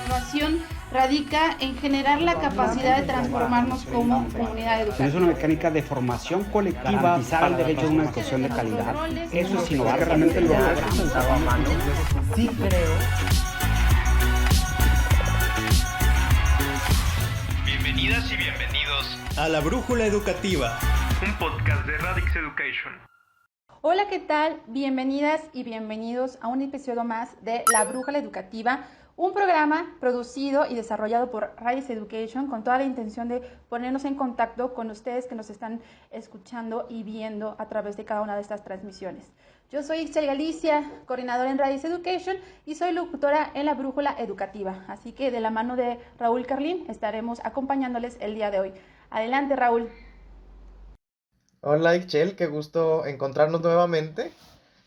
innovación radica en generar la capacidad de transformarnos como comunidad educativa. Es una mecánica de formación colectiva para el derecho a una educación de calidad. Eso es innovar, realmente lo logramos. Sí creo. Bienvenidas y bienvenidos a La Brújula Educativa, un podcast de Radix Education. Hola, ¿qué tal? Bienvenidas y bienvenidos a un episodio más de La Brújula Educativa, un programa producido y desarrollado por Radix Education con toda la intención de ponernos en contacto con ustedes que nos están escuchando y viendo a través de cada una de estas transmisiones. Yo soy Ixchel Galicia, coordinadora en Radix Education y soy locutora en La Brújula Educativa. Así que de la mano de Raúl Carlín estaremos acompañándoles el día de hoy. Adelante, Raúl. Hola, Ixchel, qué gusto encontrarnos nuevamente.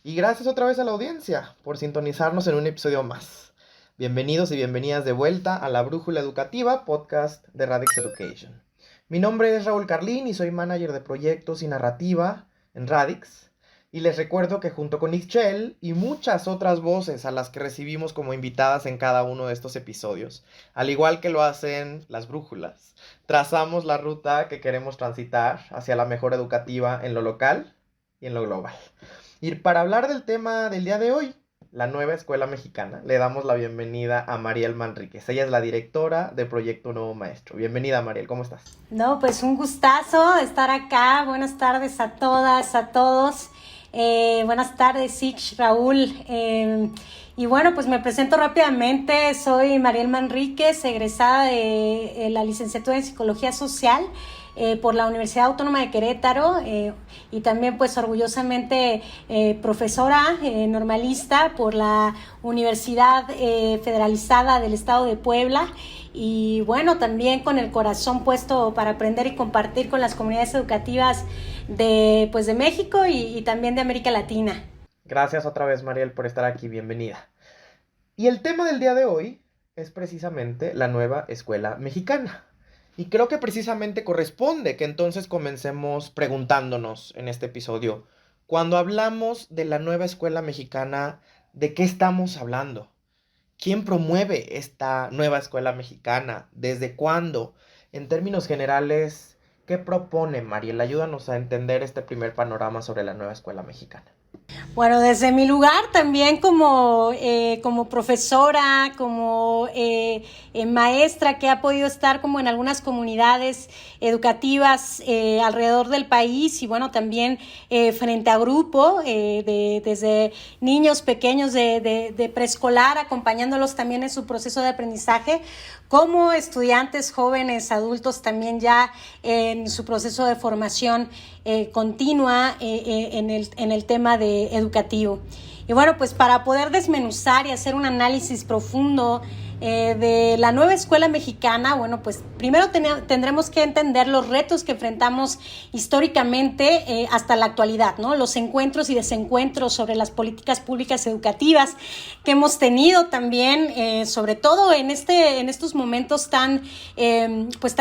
Y gracias otra vez a la audiencia por sintonizarnos en un episodio más. Bienvenidos y bienvenidas de vuelta a La Brújula Educativa, podcast de Radix Education. Mi nombre es Raúl Carlín y soy manager de proyectos y narrativa en Radix. Y les recuerdo que junto con Ixchel y muchas otras voces a las que recibimos como invitadas en cada uno de estos episodios, al igual que lo hacen las brújulas, trazamos la ruta que queremos transitar hacia la mejora educativa en lo local y en lo global. Y para hablar del tema del día de hoy, la nueva escuela mexicana, le damos la bienvenida a Mariel Manríquez. Ella es la directora de Proyecto Nuevo Maestro. Bienvenida, Mariel, ¿cómo estás? No, pues un gustazo estar acá. Buenas tardes a todas, a todos. Buenas tardes, Ix, Raúl. Y bueno, pues me presento rápidamente. Soy Mariel Manríquez, egresada de la licenciatura en Psicología Social por la Universidad Autónoma de Querétaro y también pues orgullosamente profesora normalista por la Universidad Federalizada del Estado de Puebla. Y bueno, también con el corazón puesto para aprender y compartir con las comunidades educativas de México y también de América Latina. Gracias otra vez, Mariel, por estar aquí. Bienvenida. Y el tema del día de hoy es precisamente la nueva escuela mexicana. Y creo que precisamente corresponde que entonces comencemos preguntándonos en este episodio, cuando hablamos de la nueva escuela mexicana, ¿de qué estamos hablando? ¿Quién promueve esta nueva escuela mexicana? ¿Desde cuándo? En términos generales, ¿qué propone, Mariel? Ayúdanos a entender este primer panorama sobre la nueva escuela mexicana. Bueno, desde mi lugar también como profesora, como maestra que ha podido estar como en algunas comunidades educativas alrededor del país y bueno, también frente a grupo, desde niños pequeños de preescolar, acompañándolos también en su proceso de aprendizaje, como estudiantes, jóvenes, adultos también ya en su proceso de formación continua en el tema educativo. Y bueno, pues para poder desmenuzar y hacer un análisis profundo de la nueva escuela mexicana, bueno, pues primero tendremos que entender los retos que enfrentamos históricamente hasta la actualidad, ¿no? Los encuentros y desencuentros sobre las políticas públicas educativas que hemos tenido también, sobre todo en estos momentos tan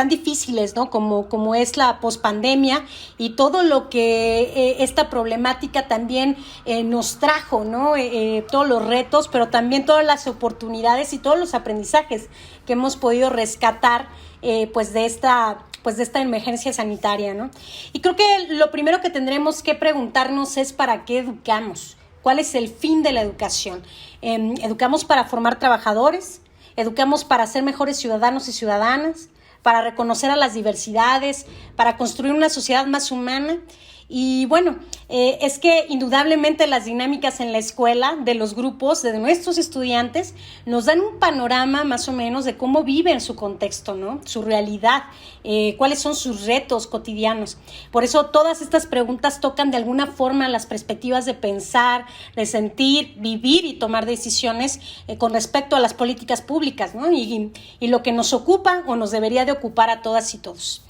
difíciles, ¿no? Como es la pospandemia y todo lo que esta problemática también nos trajo, ¿no? Todos los retos, pero también todas las oportunidades y todos los aprendizajes que hemos podido rescatar de esta emergencia sanitaria, ¿no? Y creo que lo primero que tendremos que preguntarnos es ¿para qué educamos? ¿Cuál es el fin de la educación? ¿Educamos para formar trabajadores? ¿Educamos para ser mejores ciudadanos y ciudadanas? ¿Para reconocer a las diversidades? ¿Para construir una sociedad más humana? Y bueno, es que indudablemente las dinámicas en la escuela de los grupos, de nuestros estudiantes, nos dan un panorama más o menos de cómo viven su contexto, ¿no? Su realidad, cuáles son sus retos cotidianos. Por eso todas estas preguntas tocan de alguna forma las perspectivas de pensar, de sentir, vivir y tomar decisiones con respecto a las políticas públicas, ¿no? Y lo que nos ocupa o nos debería de ocupar a todas y todos.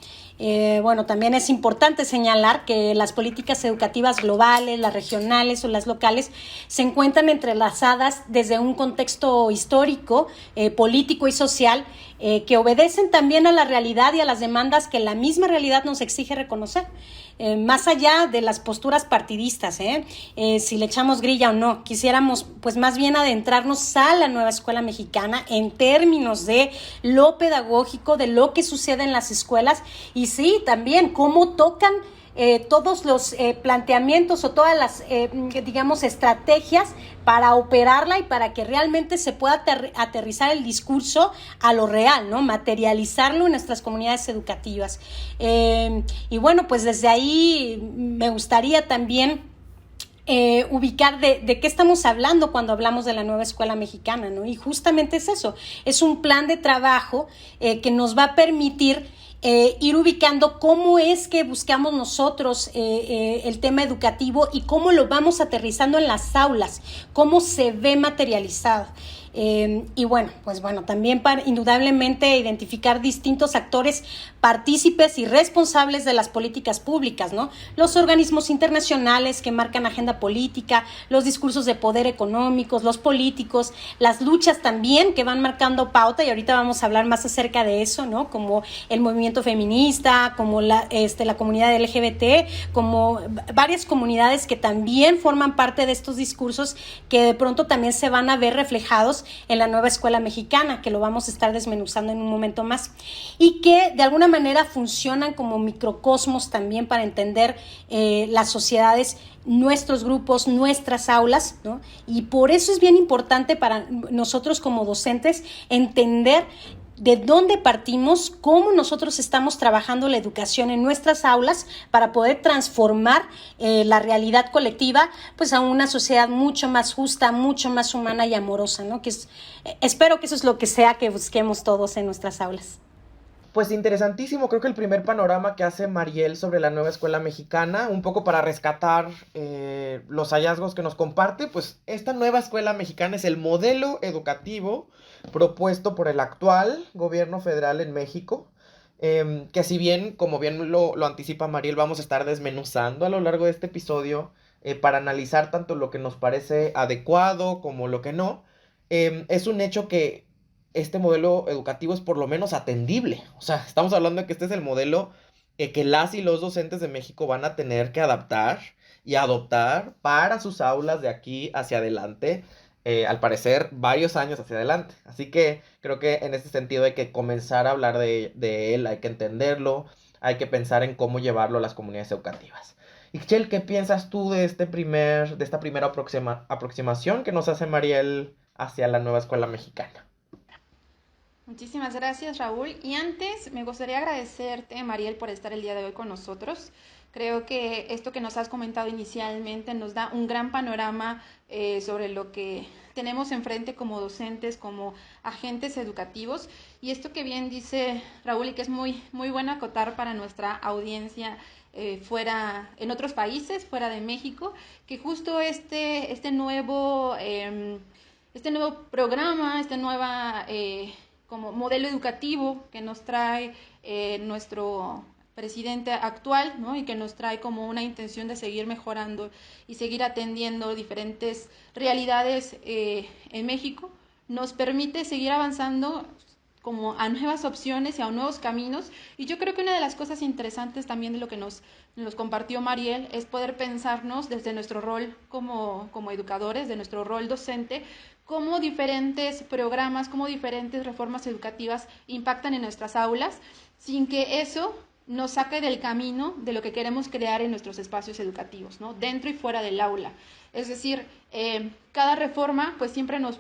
Bueno, también es importante señalar que las políticas educativas globales, las regionales o las locales se encuentran entrelazadas desde un contexto histórico, político y social que obedecen también a la realidad y a las demandas que la misma realidad nos exige reconocer. más allá de las posturas partidistas, si le echamos grilla o no, quisiéramos pues más bien adentrarnos a la nueva escuela mexicana en términos de lo pedagógico, de lo que sucede en las escuelas y sí, también cómo tocan todos los planteamientos o todas las, digamos, estrategias para operarla y para que realmente se pueda aterrizar el discurso a lo real, ¿no? Materializarlo en nuestras comunidades educativas. Y bueno, pues desde ahí me gustaría también ubicar de qué estamos hablando cuando hablamos de la nueva escuela mexicana, ¿no? Y justamente es eso, es un plan de trabajo que nos va a permitir ir ubicando cómo es que buscamos nosotros el tema educativo y cómo lo vamos aterrizando en las aulas, cómo se ve materializado. Y bueno, pues bueno, también para indudablemente identificar distintos actores partícipes y responsables de las políticas públicas, ¿no? Los organismos internacionales que marcan agenda política, los discursos de poder económicos, los políticos, las luchas también que van marcando pauta y ahorita vamos a hablar más acerca de eso, ¿no? Como el movimiento feminista, como la comunidad LGBT, como varias comunidades que también forman parte de estos discursos que de pronto también se van a ver reflejados en la nueva escuela mexicana, que lo vamos a estar desmenuzando en un momento más, y que de alguna manera funcionan como microcosmos también para entender las sociedades, nuestros grupos, nuestras aulas, ¿no? Y por eso es bien importante para nosotros como docentes entender de dónde partimos, cómo nosotros estamos trabajando la educación en nuestras aulas para poder transformar la realidad colectiva pues a una sociedad mucho más justa, mucho más humana y amorosa, ¿no? Espero que eso es lo que sea que busquemos todos en nuestras aulas. Pues interesantísimo, creo que el primer panorama que hace Mariel sobre la nueva escuela mexicana, un poco para rescatar los hallazgos que nos comparte, pues esta nueva escuela mexicana es el modelo educativo propuesto por el actual gobierno federal en México, que si bien, como bien lo anticipa Mariel, vamos a estar desmenuzando a lo largo de este episodio para analizar tanto lo que nos parece adecuado como lo que no, es un hecho que este modelo educativo es por lo menos atendible. O sea, estamos hablando de que este es el modelo que las y los docentes de México van a tener que adaptar y adoptar para sus aulas de aquí hacia adelante, al parecer varios años hacia adelante. Así que creo que en este sentido hay que comenzar a hablar de él, hay que entenderlo, hay que pensar en cómo llevarlo a las comunidades educativas. Ixchel, ¿qué piensas tú de esta primera aproximación que nos hace Mariel hacia la nueva escuela mexicana? Muchísimas gracias, Raúl. Y antes me gustaría agradecerte, Mariel, por estar el día de hoy con nosotros. Creo que esto que nos has comentado inicialmente nos da un gran panorama sobre lo que tenemos enfrente como docentes, como agentes educativos. Y esto que bien dice Raúl y que es muy, muy bueno acotar para nuestra audiencia fuera, en otros países, fuera de México, que justo este nuevo programa, como modelo educativo que nos trae nuestro presidente actual, ¿no? Y que nos trae como una intención de seguir mejorando y seguir atendiendo diferentes realidades en México, nos permite seguir avanzando como a nuevas opciones y a nuevos caminos. Y yo creo que una de las cosas interesantes también de lo que nos compartió Mariel es poder pensarnos desde nuestro rol como educadores, de nuestro rol docente, cómo diferentes programas, cómo diferentes reformas educativas impactan en nuestras aulas, sin que eso nos saque del camino de lo que queremos crear en nuestros espacios educativos, ¿no? Dentro y fuera del aula. Es decir, cada reforma pues siempre nos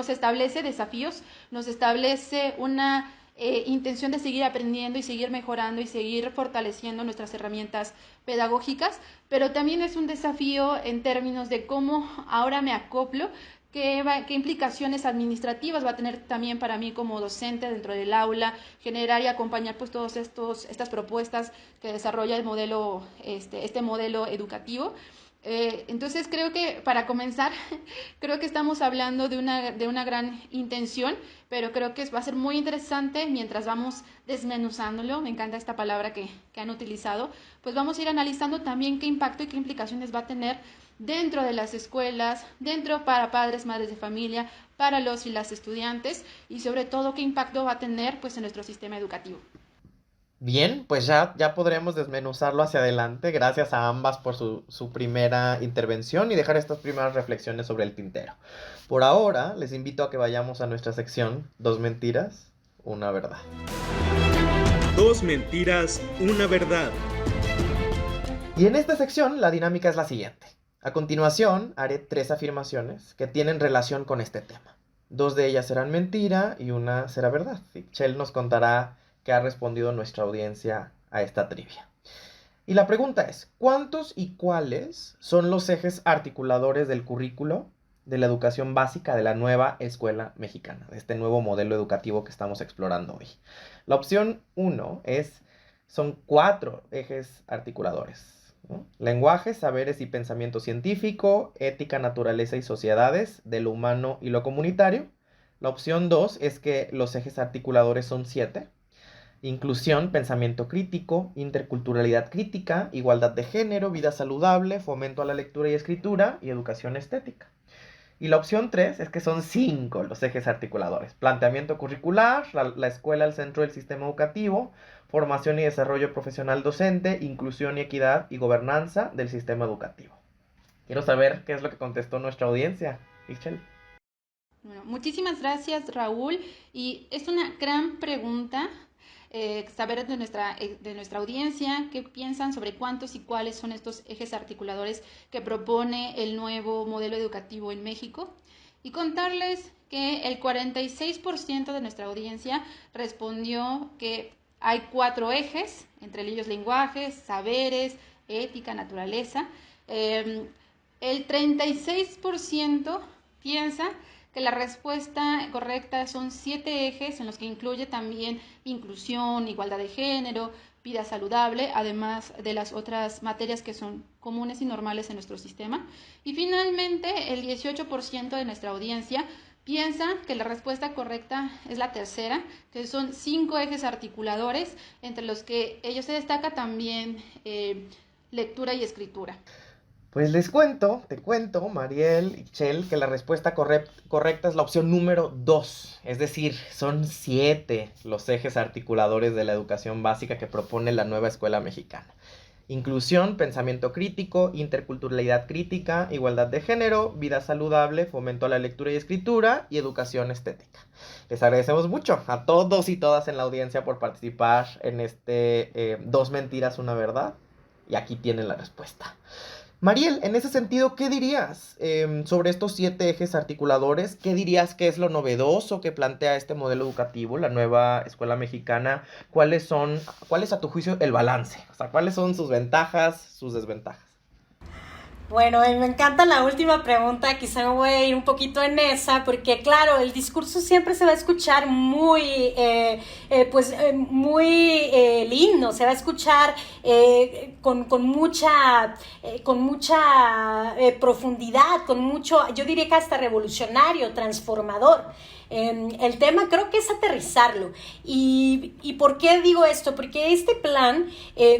establece desafíos, nos establece una intención de seguir aprendiendo y seguir mejorando y seguir fortaleciendo nuestras herramientas pedagógicas, pero también es un desafío en términos de cómo ahora me acoplo, qué implicaciones administrativas va a tener también para mí como docente dentro del aula, generar y acompañar pues todas estas propuestas que desarrolla el modelo, este modelo educativo. Entonces creo que para comenzar, creo que estamos hablando de una gran intención, pero creo que va a ser muy interesante mientras vamos desmenuzándolo, me encanta esta palabra que han utilizado, pues vamos a ir analizando también qué impacto y qué implicaciones va a tener dentro de las escuelas, dentro para padres, madres de familia, para los y las estudiantes y sobre todo qué impacto va a tener pues en nuestro sistema educativo. Bien, pues ya podremos desmenuzarlo hacia adelante. Gracias a ambas por su primera intervención y dejar estas primeras reflexiones sobre el tintero. Por ahora, les invito a que vayamos a nuestra sección 2 mentiras, una verdad. 2 mentiras, una verdad. Y en esta sección la dinámica es la siguiente. A continuación haré 3 afirmaciones que tienen relación con este tema. 2 de ellas serán mentira y una será verdad. Y Chel nos contará qué ha respondido nuestra audiencia a esta trivia. Y la pregunta es, ¿cuántos y cuáles son los ejes articuladores del currículo de la educación básica de la nueva escuela mexicana, de este nuevo modelo educativo que estamos explorando hoy? La opción 1 son 4 ejes articuladores, ¿no? Lenguaje, saberes y pensamiento científico, ética, naturaleza y sociedades, de lo humano y lo comunitario. La opción 2 es que los ejes articuladores son 7. Inclusión, pensamiento crítico, interculturalidad crítica, igualdad de género, vida saludable, fomento a la lectura y escritura y educación estética. Y la opción 3 es que son 5 los ejes articuladores. Planteamiento curricular, la escuela al centro del sistema educativo, formación y desarrollo profesional docente, inclusión y equidad y gobernanza del sistema educativo. Quiero saber qué es lo que contestó nuestra audiencia. Michelle. Bueno, muchísimas gracias, Raúl. Y es una gran pregunta. Saber de nuestra audiencia qué piensan sobre cuántos y cuáles son estos ejes articuladores que propone el nuevo modelo educativo en México, y contarles que el 46% de nuestra audiencia respondió que hay 4 ejes, entre ellos lenguajes, saberes, ética, naturaleza. El 36% piensa que la respuesta correcta son 7 ejes, en los que incluye también inclusión, igualdad de género, vida saludable, además de las otras materias que son comunes y normales en nuestro sistema. Y finalmente, el 18% de nuestra audiencia piensa que la respuesta correcta es la tercera, que son 5 ejes articuladores, entre los que ellos se destaca también lectura y escritura. Pues te cuento, Mariel y Chel, que la respuesta correcta es la opción número 2. Es decir, son 7 los ejes articuladores de la educación básica que propone la nueva escuela mexicana. Inclusión, pensamiento crítico, interculturalidad crítica, igualdad de género, vida saludable, fomento a la lectura y escritura y educación estética. Les agradecemos mucho a todos y todas en la audiencia por participar en este 2 mentiras, una verdad. Y aquí tienen la respuesta. Mariel, en ese sentido, ¿qué dirías sobre estos 7 ejes articuladores? ¿Qué dirías que es lo novedoso que plantea este modelo educativo, la nueva escuela mexicana? ¿Cuál es a tu juicio el balance? O sea, ¿cuáles son sus ventajas, sus desventajas? Bueno, me encanta la última pregunta, quizá me voy a ir un poquito en esa, porque claro, el discurso siempre se va a escuchar muy lindo, se va a escuchar con mucha profundidad, con mucho, yo diría que hasta revolucionario, transformador. El tema creo que es aterrizarlo. ¿Y por qué digo esto? Porque este plan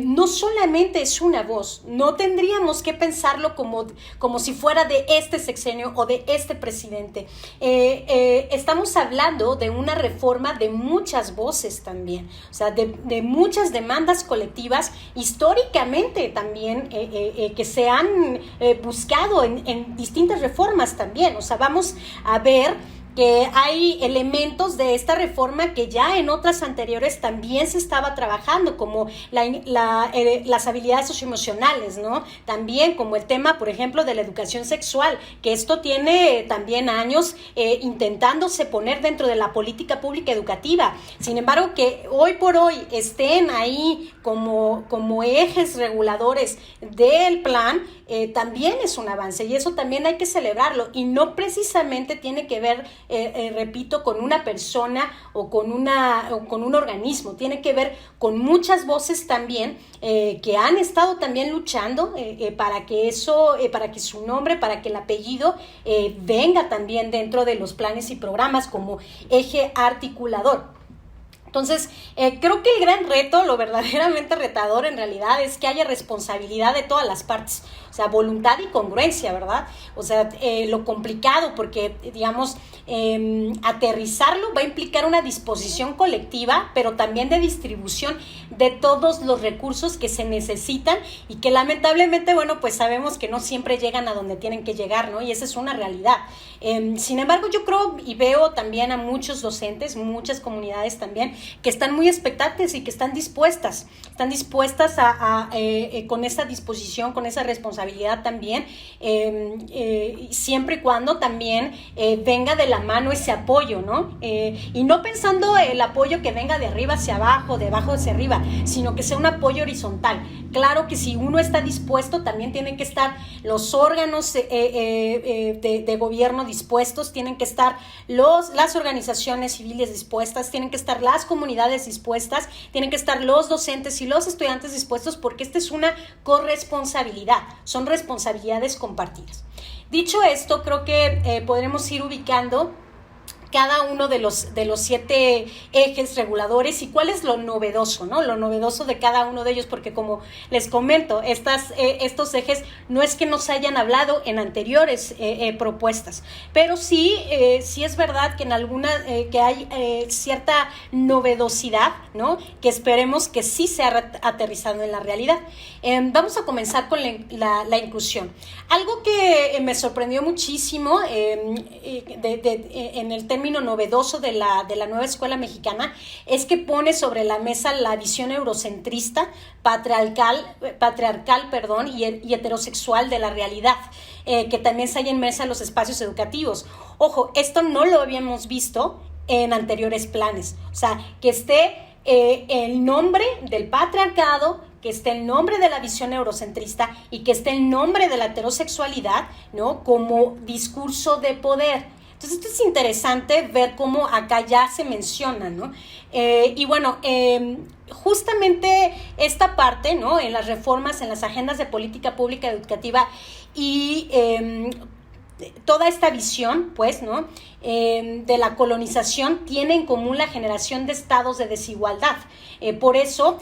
no solamente es una voz, no tendríamos que pensarlo como si fuera de este sexenio o de este presidente. Estamos hablando de una reforma de muchas voces también, o sea, de muchas demandas colectivas, históricamente también, que se han buscado en distintas reformas también. O sea, vamos a ver que hay elementos de esta reforma que ya en otras anteriores también se estaba trabajando, como las habilidades socioemocionales, ¿no? También como el tema, por ejemplo, de la educación sexual, que esto tiene también años intentándose poner dentro de la política pública educativa. Sin embargo, que hoy por hoy estén ahí como ejes reguladores del plan, también es un avance, y eso también hay que celebrarlo, y no precisamente tiene que ver, repito, con una persona o con un organismo, tiene que ver con muchas voces también que han estado también luchando para que su nombre, para que el apellido venga también dentro de los planes y programas como eje articulador. Entonces, creo que el gran reto, lo verdaderamente retador en realidad, es que haya responsabilidad de todas las partes, o sea, voluntad y congruencia, ¿verdad? O sea, lo complicado, porque, digamos, aterrizarlo va a implicar una disposición colectiva, pero también de distribución de todos los recursos que se necesitan y que lamentablemente, bueno, pues sabemos que no siempre llegan a donde tienen que llegar, ¿no? Y esa es una realidad. Sin embargo, yo creo y veo también a muchos docentes, muchas comunidades también, que están muy expectantes y que están dispuestas a con esa disposición, con esa responsabilidad también, siempre y cuando también venga de la mano ese apoyo, ¿no? Y no pensando el apoyo que venga de arriba hacia abajo, de abajo hacia arriba, sino que sea un apoyo horizontal. Claro que si uno está dispuesto, también tienen que estar los órganos de gobierno dispuestos, tienen que estar las organizaciones civiles dispuestas, tienen que estar las comunidades dispuestas, tienen que estar los docentes y los estudiantes dispuestos, porque esta es una corresponsabilidad, son responsabilidades compartidas. Dicho esto, creo que podremos ir ubicando cada uno de los 7 ejes reguladores y cuál es lo novedoso, ¿no? Lo novedoso de cada uno de ellos, porque como les comento, estos ejes no es que nos hayan hablado en anteriores propuestas, pero sí es verdad que en alguna que hay cierta novedosidad, ¿no? Que esperemos que sí sea aterrizado en la realidad. Vamos a comenzar con la inclusión. Algo que me sorprendió muchísimo en el término novedoso de la nueva escuela mexicana es que pone sobre la mesa la visión eurocentrista, patriarcal, y heterosexual de la realidad, que también se halla inmersa en los espacios educativos. Ojo, esto no lo habíamos visto en anteriores planes, o sea, que esté el nombre del patriarcado, que esté el nombre de la visión eurocentrista y que esté el nombre de la heterosexualidad, ¿no? Como discurso de poder. Entonces, esto es interesante ver cómo acá ya se menciona, ¿no? Y bueno, justamente esta parte, ¿no? En las reformas, en las agendas de política pública educativa y toda esta visión, pues, ¿no? De la colonización tiene en común la generación de estados de desigualdad. Por eso,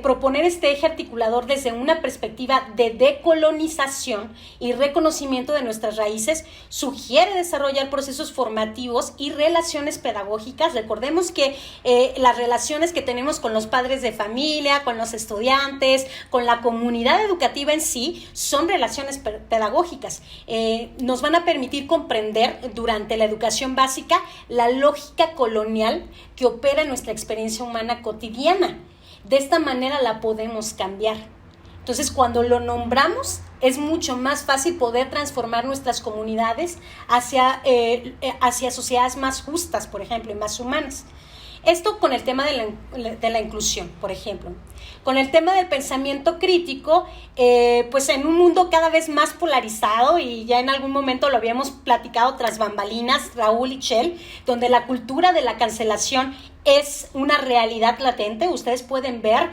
proponer este eje articulador desde una perspectiva de decolonización y reconocimiento de nuestras raíces sugiere desarrollar procesos formativos y relaciones pedagógicas. Recordemos que las relaciones que tenemos con los padres de familia, con los estudiantes, con la comunidad educativa en sí, son relaciones pedagógicas. Nos van a permitir comprender durante la educación básica la lógica colonial que opera en nuestra experiencia humana cotidiana. De esta manera la podemos cambiar. Entonces, cuando lo nombramos, es mucho más fácil poder transformar nuestras comunidades hacia sociedades más justas, por ejemplo, y más humanas. Esto con el tema de la inclusión, por ejemplo. Con el tema del pensamiento crítico, pues en un mundo cada vez más polarizado, y ya en algún momento lo habíamos platicado tras bambalinas, Raúl y Chel, donde la cultura de la cancelación es una realidad latente. Ustedes pueden ver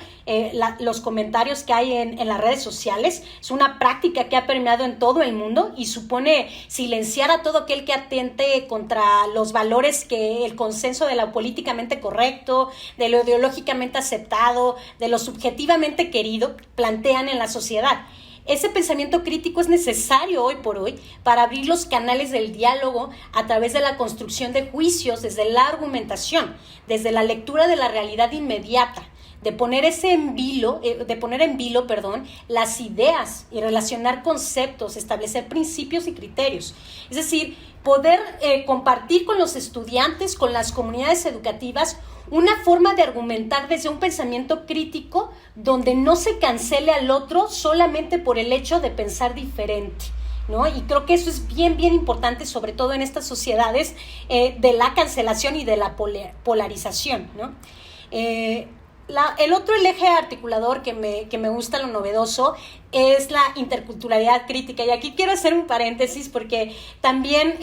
los comentarios que hay en las redes sociales. Es una práctica que ha permeado en todo el mundo y supone silenciar a todo aquel que atente contra los valores que el consenso de lo políticamente correcto, de lo ideológicamente aceptado, de lo subjetivamente querido, plantean en la sociedad. Ese pensamiento crítico es necesario hoy por hoy para abrir los canales del diálogo a través de la construcción de juicios, desde la argumentación, desde la lectura de la realidad inmediata, de poner en vilo, las ideas y relacionar conceptos, establecer principios y criterios. Es decir, poder compartir con los estudiantes, con las comunidades educativas, una forma de argumentar desde un pensamiento crítico donde no se cancele al otro solamente por el hecho de pensar diferente, ¿no? Y creo que eso es bien, bien importante, sobre todo en estas sociedades de la cancelación y de la polarización, ¿no? El eje articulador que me gusta, lo novedoso, es la interculturalidad crítica. Y aquí quiero hacer un paréntesis porque también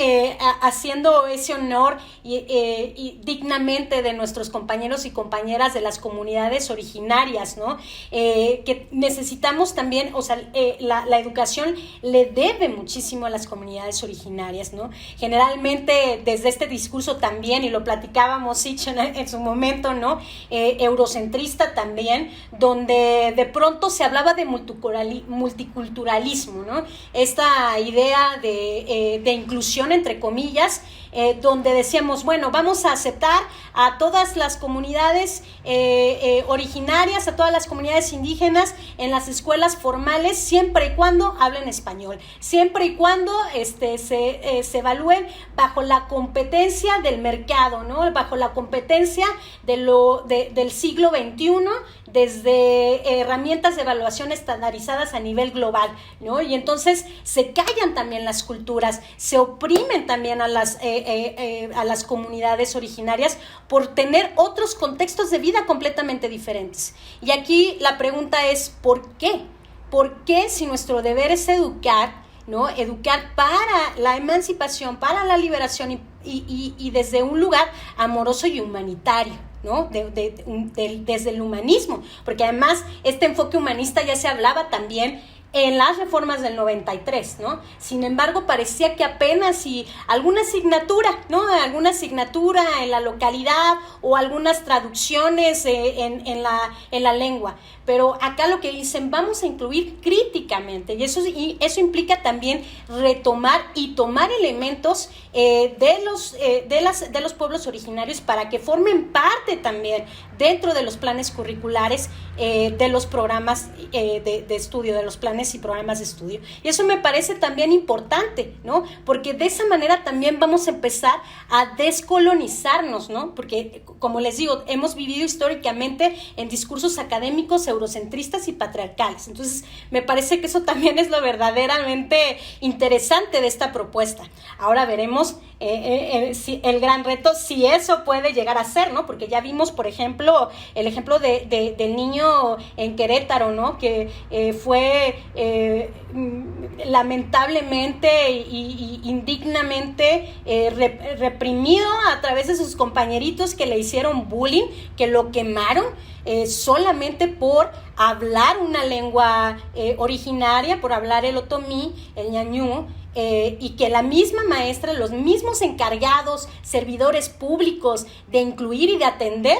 haciendo ese honor y dignamente de nuestros compañeros y compañeras de las comunidades originarias, ¿no? Que necesitamos también, o sea, la educación le debe muchísimo a las comunidades originarias, ¿no? Generalmente desde este discurso también, y lo platicábamos en su momento, ¿no? Eurocentrista también, donde de pronto se hablaba de multiculturalismo, ¿no? Esta idea de inclusión, entre comillas, donde decíamos, bueno, vamos a aceptar a todas las comunidades originarias, a todas las comunidades indígenas en las escuelas formales, siempre y cuando hablen español, siempre y cuando se evalúen bajo la competencia del mercado, ¿no? Bajo la competencia del siglo XXI, desde herramientas de evaluación estandarizadas a nivel global, ¿no? Y entonces se callan también las culturas, se oprimen también a las comunidades originarias por tener otros contextos de vida completamente diferentes. Y aquí la pregunta es, ¿por qué? ¿Por qué, si nuestro deber es educar, ¿no? Educar para la emancipación, para la liberación y desde un lugar amoroso y humanitario, ¿no? Desde el humanismo, porque además este enfoque humanista ya se hablaba también en las reformas del 93, ¿no? Sin embargo, parecía que apenas si alguna asignatura, ¿no? Alguna asignatura en la localidad o algunas traducciones en la lengua. Pero acá lo que dicen, vamos a incluir críticamente, y eso implica también retomar y tomar elementos de los pueblos originarios para que formen parte también dentro de los planes curriculares de los programas de estudio, de los planes y programas de estudio. Y eso me parece también importante, ¿no? Porque de esa manera también vamos a empezar a descolonizarnos, ¿no? Porque, como les digo, hemos vivido históricamente en discursos académicos eurocentristas y patriarcales. Entonces, me parece que eso también es lo verdaderamente interesante de esta propuesta. Ahora veremos si el gran reto, si eso puede llegar a ser, ¿no? Porque ya vimos, por ejemplo, el ejemplo del niño en Querétaro, ¿no? Que fue lamentablemente y indignamente reprimido a través de sus compañeritos que le hicieron bullying, que lo quemaron solamente por hablar una lengua originaria, por hablar el otomí, el ñañú, y que la misma maestra, los mismos encargados, servidores públicos de incluir y de atender,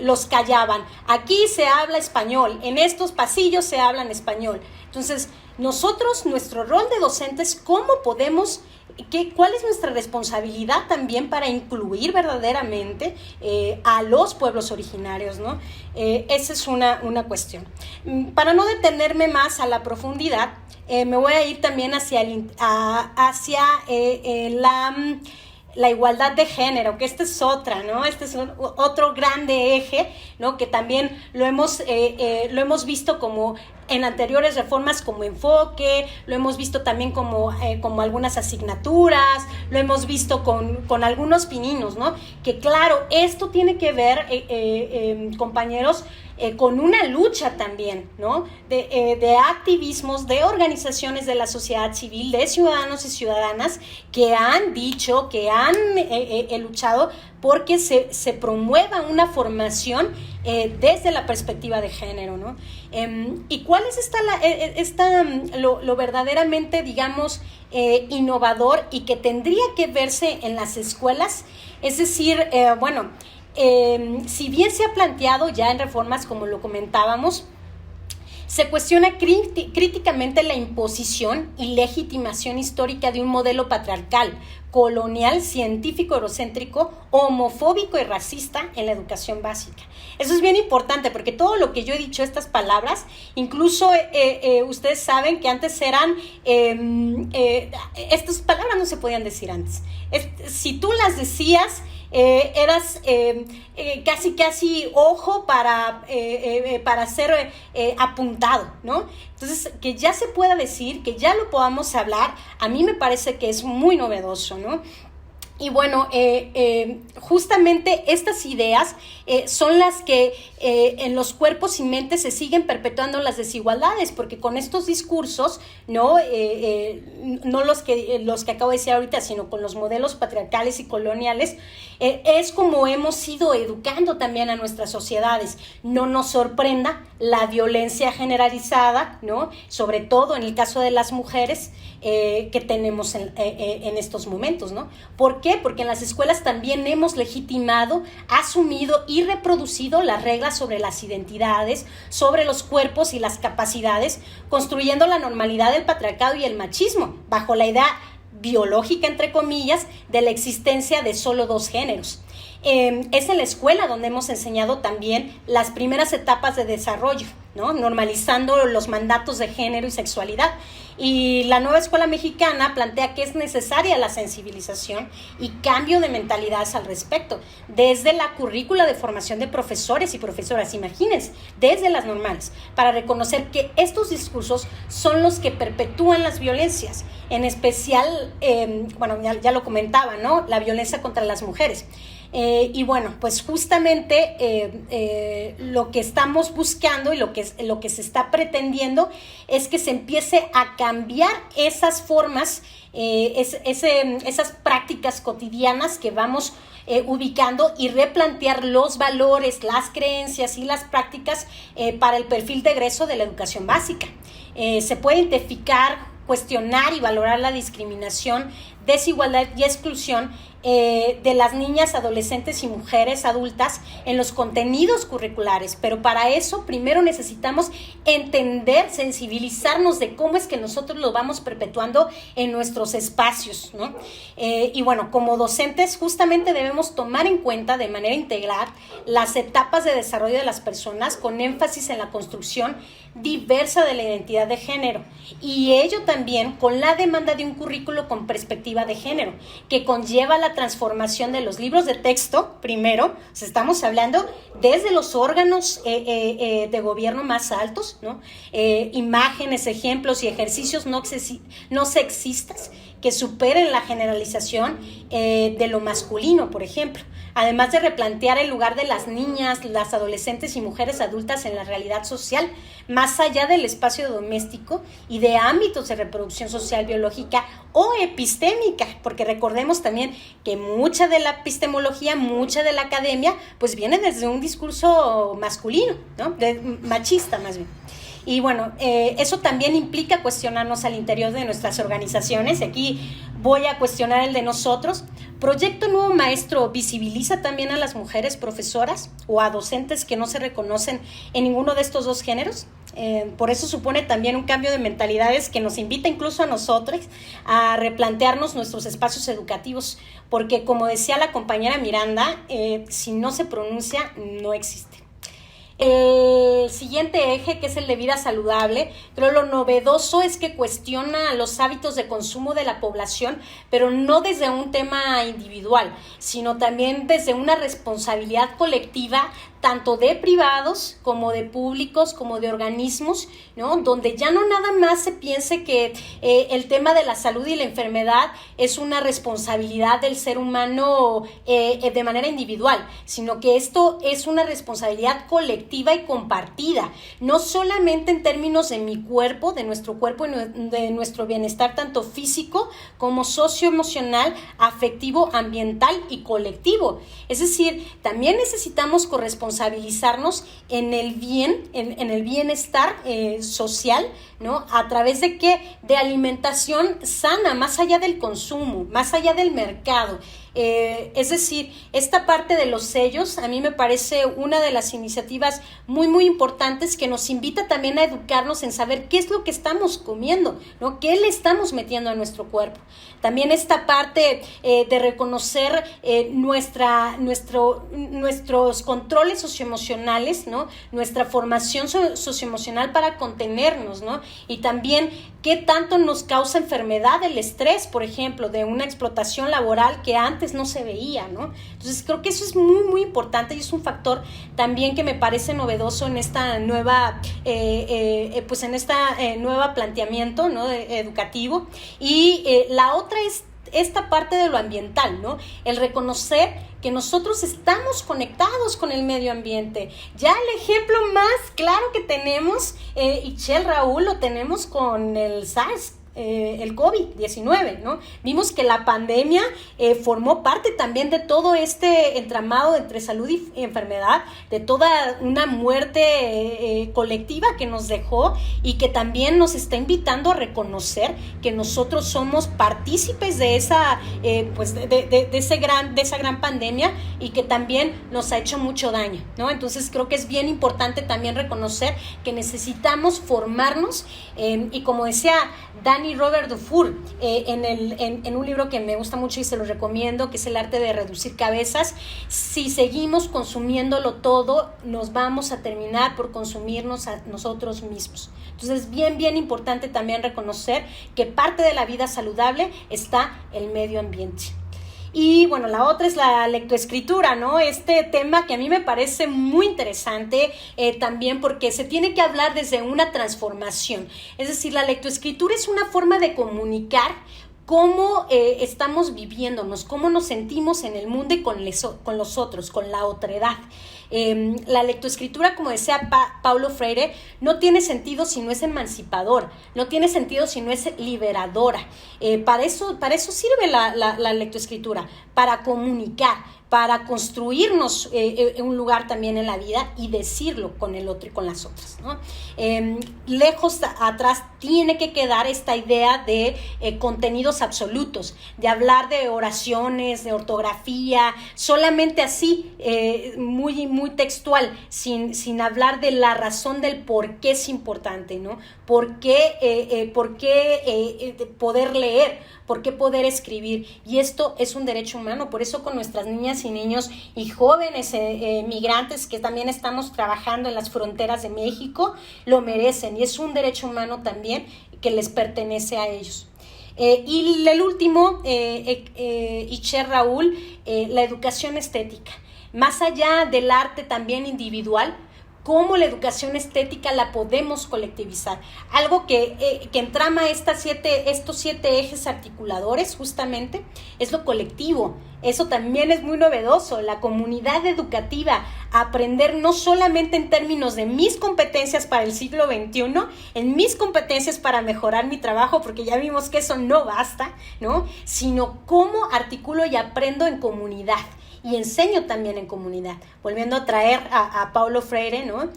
los callaban. Aquí se habla español, en estos pasillos se habla en español. Entonces, nosotros, nuestro rol de docentes, ¿cómo podemos, cuál es nuestra responsabilidad también para incluir verdaderamente a los pueblos originarios, ¿no? Esa es una cuestión. Para no detenerme más a la profundidad, me voy a ir también hacia la igualdad de género, que esta es otra, ¿no? Este es otro grande eje, ¿no? Que también lo hemos visto como en anteriores reformas como enfoque, lo hemos visto también como algunas asignaturas, lo hemos visto con algunos pininos, ¿no? Que claro, esto tiene que ver, compañeros, con una lucha también, ¿no? De activismos, de organizaciones de la sociedad civil, de ciudadanos y ciudadanas que han dicho, que han luchado porque se promueva una formación desde la perspectiva de género, ¿no? ¿Y cuál es lo verdaderamente, digamos, innovador y que tendría que verse en las escuelas? Es decir, si bien se ha planteado ya en reformas, como lo comentábamos, se cuestiona críticamente la imposición y legitimación histórica de un modelo patriarcal, colonial, científico, eurocéntrico, homofóbico y racista en la educación básica. Eso es bien importante porque todo lo que yo he dicho, estas palabras, incluso ustedes saben que antes eran, estas palabras no se podían decir antes. Si tú las decías, eras casi ojo para ser apuntado, ¿no? Entonces, que ya se pueda decir, que ya lo podamos hablar, a mí me parece que es muy novedoso, ¿no? Y bueno, justamente estas ideas son las que en los cuerpos y mentes se siguen perpetuando las desigualdades, porque con estos discursos, no los que acabo de decir ahorita, sino con los modelos patriarcales y coloniales, es como hemos ido educando también a nuestras sociedades. No nos sorprenda la violencia generalizada, ¿no? Sobre todo en el caso de las mujeres que tenemos en estos momentos, ¿no? ¿Por qué? Porque en las escuelas también hemos legitimado, asumido y reproducido las reglas sobre las identidades, sobre los cuerpos y las capacidades, construyendo la normalidad del patriarcado y el machismo, bajo la idea biológica, entre comillas, de la existencia de solo dos géneros. Es en la escuela donde hemos enseñado también las primeras etapas de desarrollo, ¿no? Normalizando los mandatos de género y sexualidad. Y la nueva escuela mexicana plantea que es necesaria la sensibilización y cambio de mentalidades al respecto, desde la currícula de formación de profesores y profesoras, imagínense, desde las normales, para reconocer que estos discursos son los que perpetúan las violencias, en especial, ya lo comentaba, ¿no? La violencia contra las mujeres. Y bueno, pues justamente lo que estamos buscando y lo que se está pretendiendo es que se empiece a cambiar esas formas, esas prácticas cotidianas que vamos ubicando y replantear los valores, las creencias y las prácticas para el perfil de egreso de la educación básica. Se puede identificar, cuestionar y valorar la discriminación, desigualdad y exclusión de las niñas, adolescentes y mujeres adultas en los contenidos curriculares, pero para eso primero necesitamos entender, sensibilizarnos de cómo es que nosotros lo vamos perpetuando en nuestros espacios, ¿no? Y bueno, como docentes justamente debemos tomar en cuenta de manera integral las etapas de desarrollo de las personas, con énfasis en la construcción diversa de la identidad de género, y ello también con la demanda de un currículo con perspectiva de género, que conlleva la transformación de los libros de texto, primero, o sea, estamos hablando desde los órganos de gobierno más altos, ¿no? Imágenes, ejemplos y ejercicios no sexistas que superen la generalización de lo masculino, por ejemplo, además de replantear el lugar de las niñas, las adolescentes y mujeres adultas en la realidad social, más allá del espacio doméstico y de ámbitos de reproducción social biológica o epistémica, porque recordemos también que mucha de la epistemología, mucha de la academia, pues viene desde un discurso masculino, ¿no? Machista más bien. Y bueno, eso también implica cuestionarnos al interior de nuestras organizaciones. Aquí voy a cuestionar el de nosotros. ¿Proyecto Nuevo Maestro visibiliza también a las mujeres profesoras o a docentes que no se reconocen en ninguno de estos dos géneros? Por eso supone también un cambio de mentalidades que nos invita incluso a nosotros a replantearnos nuestros espacios educativos, porque como decía la compañera Miranda, si no se pronuncia, no existe. El siguiente eje, que es el de vida saludable, creo lo novedoso es que cuestiona los hábitos de consumo de la población, pero no desde un tema individual, sino también desde una responsabilidad colectiva, tanto de privados como de públicos, como de organismos, ¿no? Donde ya no nada más se piense que el tema de la salud y la enfermedad es una responsabilidad del ser humano de manera individual, sino que esto es una responsabilidad colectiva y compartida, no solamente en términos de mi cuerpo, de nuestro cuerpo y de nuestro bienestar tanto físico como socioemocional, afectivo, ambiental y colectivo. Es decir, también necesitamos corresponsabilizarnos en el bien, en el bienestar social, ¿no? ¿A través de qué? De alimentación sana, más allá del consumo, más allá del mercado. Es decir, esta parte de los sellos a mí me parece una de las iniciativas muy, muy importantes que nos invita también a educarnos en saber qué es lo que estamos comiendo, ¿no? ¿Qué le estamos metiendo a nuestro cuerpo? También esta parte de reconocer nuestros controles socioemocionales, ¿no? Nuestra formación socioemocional para contenernos, ¿no? Y también qué tanto nos causa enfermedad el estrés, por ejemplo, de una explotación laboral que antes no se veía, ¿no? Entonces creo que eso es muy, muy importante y es un factor también que me parece novedoso en esta nueva, nueva planteamiento, ¿no? Educativo. Y la otra es esta parte de lo ambiental, ¿no? El reconocer que nosotros estamos conectados con el medio ambiente. Ya el ejemplo más claro que tenemos, Itzel, Raúl, lo tenemos con el SARS, el COVID-19, ¿no? Vimos que la pandemia formó parte también de todo este entramado entre salud y enfermedad, de toda una muerte colectiva que nos dejó y que también nos está invitando a reconocer que nosotros somos partícipes de esa, de esa gran pandemia y que también nos ha hecho mucho daño, ¿no? Entonces creo que es bien importante también reconocer que necesitamos formarnos y como decía Danny Robert Dufour, en un libro que me gusta mucho y se lo recomiendo, que es El arte de reducir cabezas, si seguimos consumiéndolo todo, nos vamos a terminar por consumirnos a nosotros mismos. Entonces es bien importante también reconocer que parte de la vida saludable está el medio ambiente. Y bueno, la otra es la lectoescritura, ¿no? Este tema que a mí me parece muy interesante también porque se tiene que hablar desde una transformación. Es decir, la lectoescritura es una forma de comunicar cómo estamos viviéndonos, cómo nos sentimos en el mundo y con los otros, con la otredad. La lectoescritura, como decía Paulo Freire, no tiene sentido si no es emancipador, no tiene sentido si no es liberadora. Para eso sirve la lectoescritura, para comunicar, para construirnos un lugar también en la vida y decirlo con el otro y con las otras, ¿no? Lejos atrás tiene que quedar esta idea de contenidos absolutos, de hablar de oraciones, de ortografía, solamente así, muy textual, sin hablar de la razón del por qué es importante, ¿no? ¿Por qué poder leer? ¿Por qué poder escribir? Y esto es un derecho humano, por eso con nuestras niñas y niños y jóvenes migrantes que también estamos trabajando en las fronteras de México, lo merecen y es un derecho humano también que les pertenece a ellos. Y el último, Itzel, Raúl, la educación estética. Más allá del arte también individual, cómo la educación estética la podemos colectivizar. Algo que entrama estos 7 ejes articuladores justamente es lo colectivo. Eso también es muy novedoso, la comunidad educativa, aprender no solamente en términos de mis competencias para el siglo XXI, en mis competencias para mejorar mi trabajo, porque ya vimos que eso no basta, ¿no? Sino cómo articulo y aprendo en comunidad. Y enseño también en comunidad, volviendo a traer a Paulo Freire, ¿no?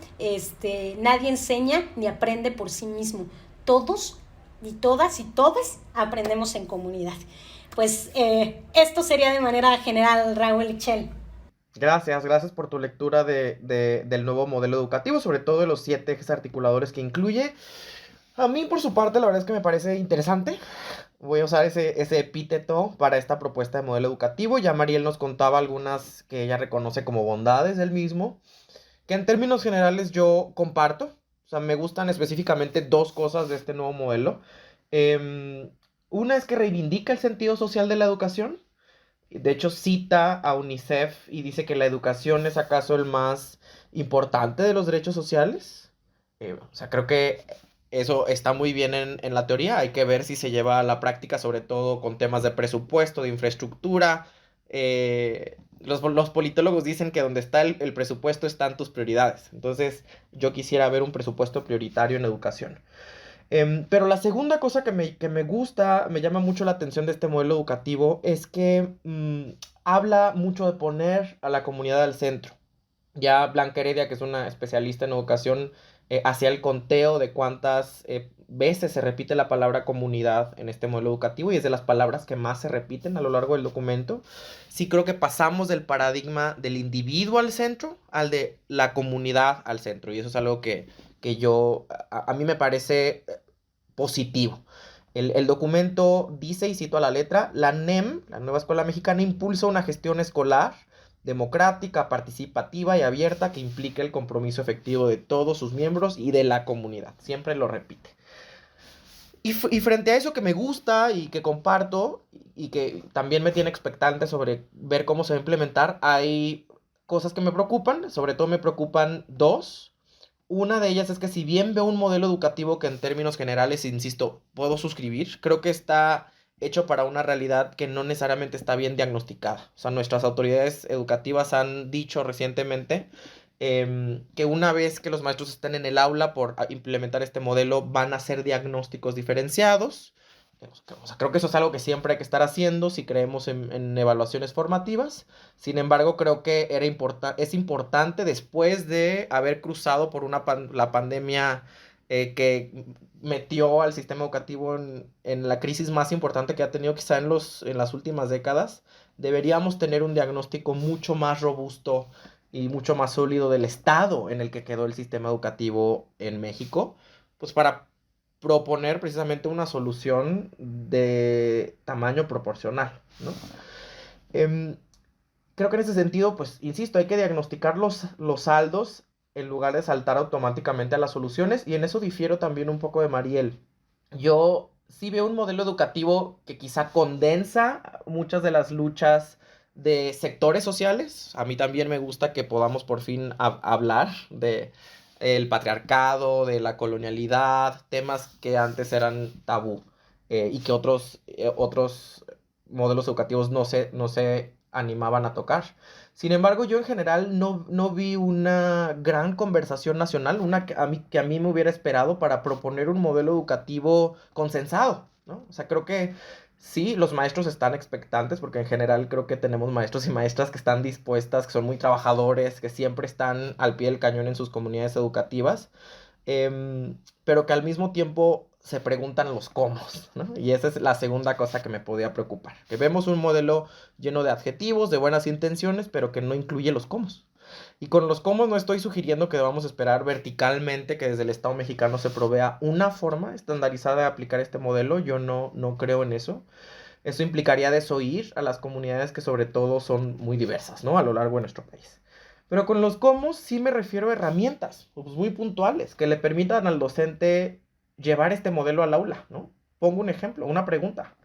Nadie enseña ni aprende por sí mismo. Todos y todas aprendemos en comunidad. Pues esto sería de manera general, Raúl y Itzel. Gracias por tu lectura del nuevo modelo educativo, sobre todo de los 7 ejes articuladores que incluye. A mí, por su parte, la verdad es que me parece interesante. Voy a usar ese epíteto para esta propuesta de modelo educativo. Ya Mariel nos contaba algunas que ella reconoce como bondades del mismo, que en términos generales yo comparto. O sea, me gustan específicamente 2 cosas de este nuevo modelo. Una es que reivindica el sentido social de la educación. De hecho, cita a UNICEF y dice que la educación es acaso el más importante de los derechos sociales. Creo que eso está muy bien en la teoría. Hay que ver si se lleva a la práctica, sobre todo con temas de presupuesto, de infraestructura. Los politólogos dicen que donde está el presupuesto están tus prioridades. Entonces, yo quisiera ver un presupuesto prioritario en educación. Pero la segunda cosa que me gusta, me llama mucho la atención de este modelo educativo, es que habla mucho de poner a la comunidad al centro. Ya Blanca Heredia, que es una especialista en educación, hacía el conteo de cuántas veces se repite la palabra comunidad en este modelo educativo, y es de las palabras que más se repiten a lo largo del documento. Sí creo que pasamos del paradigma del individuo al centro al de la comunidad al centro, y eso es algo que a mí me parece positivo. El documento dice, y cito a la letra, la NEM, la Nueva Escuela Mexicana, impulsa una gestión escolar democrática, participativa y abierta que implique el compromiso efectivo de todos sus miembros y de la comunidad. Siempre lo repite. Y frente a eso que me gusta y que comparto y que también me tiene expectante sobre ver cómo se va a implementar, hay cosas que me preocupan. Sobre todo me preocupan 2. Una de ellas es que si bien veo un modelo educativo que en términos generales, insisto, puedo suscribir, creo que está hecho para una realidad que no necesariamente está bien diagnosticada. O sea, nuestras autoridades educativas han dicho recientemente que una vez que los maestros estén en el aula por implementar este modelo van a hacer diagnósticos diferenciados. O sea, creo que eso es algo que siempre hay que estar haciendo si creemos en evaluaciones formativas. Sin embargo, creo que es importante después de haber cruzado por la pandemia que metió al sistema educativo en la crisis más importante que ha tenido quizá en las últimas décadas, deberíamos tener un diagnóstico mucho más robusto y mucho más sólido del estado en el que quedó el sistema educativo en México, pues para proponer precisamente una solución de tamaño proporcional, ¿no? Creo que en ese sentido, pues, insisto, hay que diagnosticar los saldos en lugar de saltar automáticamente a las soluciones, y en eso difiero también un poco de Mariel. Yo sí veo un modelo educativo que quizá condensa muchas de las luchas de sectores sociales. A mí también me gusta que podamos por fin hablar de el patriarcado, de la colonialidad, temas que antes eran tabú y que otros modelos educativos no se animaban a tocar. Sin embargo, yo en general no vi una gran conversación nacional, una que a mí me hubiera esperado para proponer un modelo educativo consensado, ¿no? O sea, creo que sí, los maestros están expectantes, porque en general creo que tenemos maestros y maestras que están dispuestas, que son muy trabajadores, que siempre están al pie del cañón en sus comunidades educativas, pero que al mismo tiempo se preguntan los cómo, ¿no? Y esa es la segunda cosa que me podía preocupar, que vemos un modelo lleno de adjetivos, de buenas intenciones, pero que no incluye los cómo. Y con los cómo no estoy sugiriendo que debamos esperar verticalmente que desde el Estado mexicano se provea una forma estandarizada de aplicar este modelo. Yo no creo en eso. Eso implicaría desoír a las comunidades que sobre todo son muy diversas, ¿no? A lo largo de nuestro país. Pero con los cómo sí me refiero a herramientas, pues, muy puntuales, que le permitan al docente llevar este modelo al aula, ¿no? Pongo un ejemplo, una pregunta.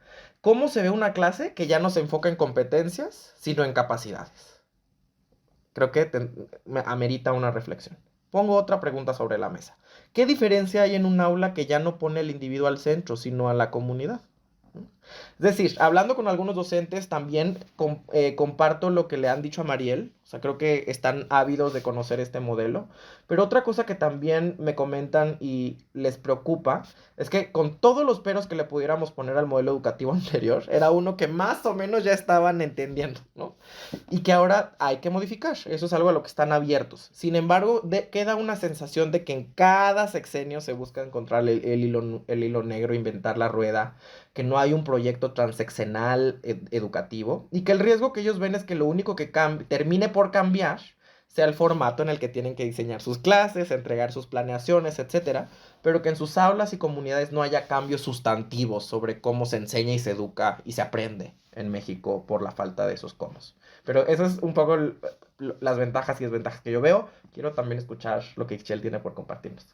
¿Cómo se ve una clase que ya no se enfoca en competencias, sino en capacidades? Creo que amerita una reflexión. Pongo otra pregunta sobre la mesa. ¿Qué diferencia hay en un aula que ya no pone al individuo al centro, sino a la comunidad? Es decir, hablando con algunos docentes también comparto lo que le han dicho a Mariel. O sea, creo que están ávidos de conocer este modelo. Pero otra cosa que también me comentan y les preocupa es que con todos los peros que le pudiéramos poner al modelo educativo anterior, era uno que más o menos ya estaban entendiendo, ¿no? Y que ahora hay que modificar. Eso es algo a lo que están abiertos. Sin embargo, queda una sensación de que en cada sexenio se busca encontrar el hilo negro, inventar la rueda, que no hay un proyecto transeccional educativo, y que el riesgo que ellos ven es que lo único que termine por cambiar sea el formato en el que tienen que diseñar sus clases, entregar sus planeaciones, etcétera, pero que en sus aulas y comunidades no haya cambios sustantivos sobre cómo se enseña y se educa y se aprende en México por la falta de esos cómo. Pero eso es un poco las ventajas y desventajas que yo veo. Quiero también escuchar lo que Ixchel tiene por compartirnos.